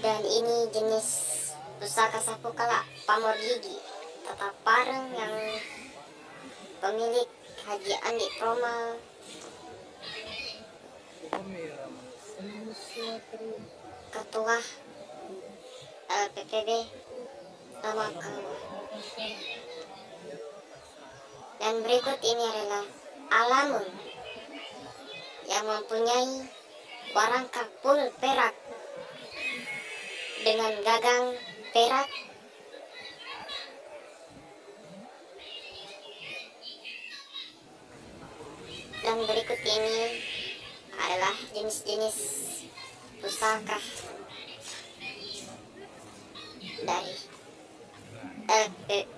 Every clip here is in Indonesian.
Dan ini jenis pusaka sapu kala pamor gigi tetap pareng yang pemilik Haji Andi Tromal Ketua LPPB Lamakau. Dan berikut ini adalah Alamun yang mempunyai warangka full perak dengan gagang perak, dan berikut ini adalah jenis-jenis pusaka dari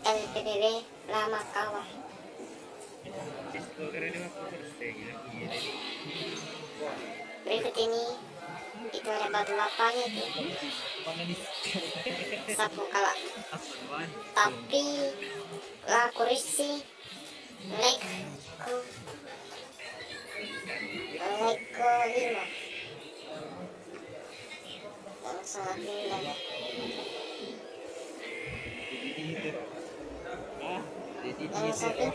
LPPB Lamakau. Berikut ini itu ada batu lapanya tuh sapu kala, tapi lakurisi leko 5 yang sangat indah. Yang satu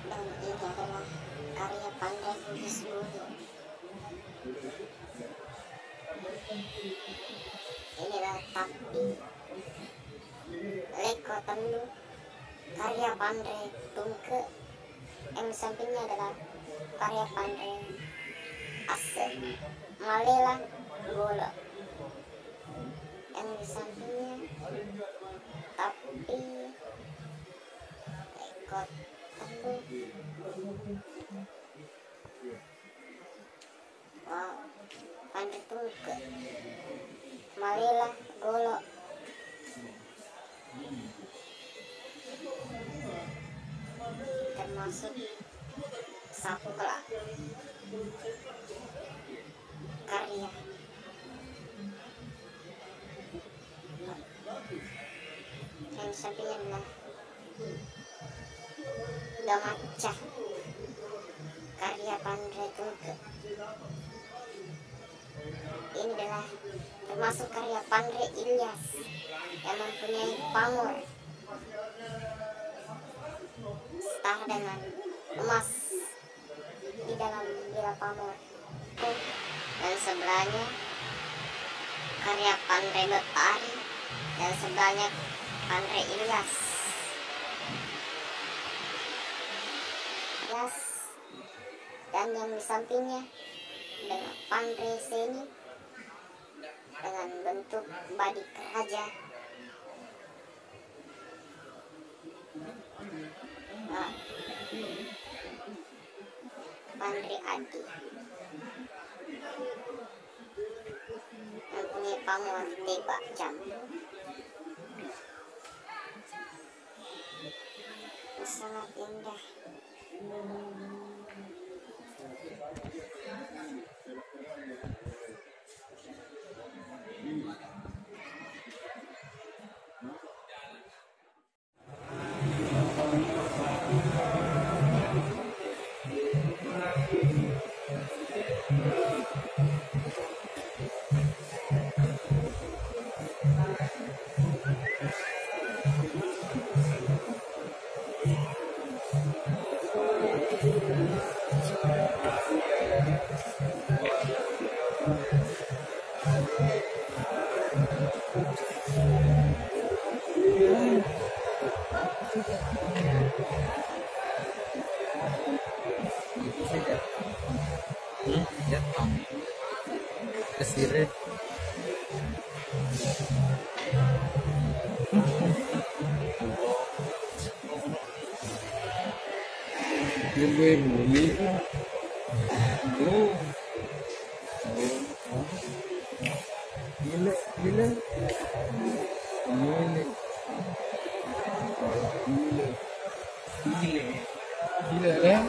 dan ini adalah karya pandai Bugis Bulu. Ini adalah tapi leko tendu karya pandai Tungke. Yang sampingnya adalah karya pandai Ase Malela Golo. Yang di sampingnya tapi leko tendu. Wow, pandai Tungke Malela Golo. Termasuk sapu kala karya yang sampingnya adalah Gamaca karya Pandai Tungke. Ini adalah termasuk karya Pandai Ilyas yang mempunyai pamor setara dengan emas di dalam bila pamor. Dan sebelahnya karya Pandai Betari, dan sebelahnya Pandai Ilyas. Dan yang di sampingnya dengan Pandai Seni dengan bentuk badik raja. Nah, Pandai Adi mempunyai pamor tebak jam. Sangat indah. Kesirih gue beli gila gila gila ya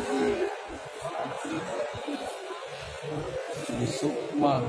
busuk mah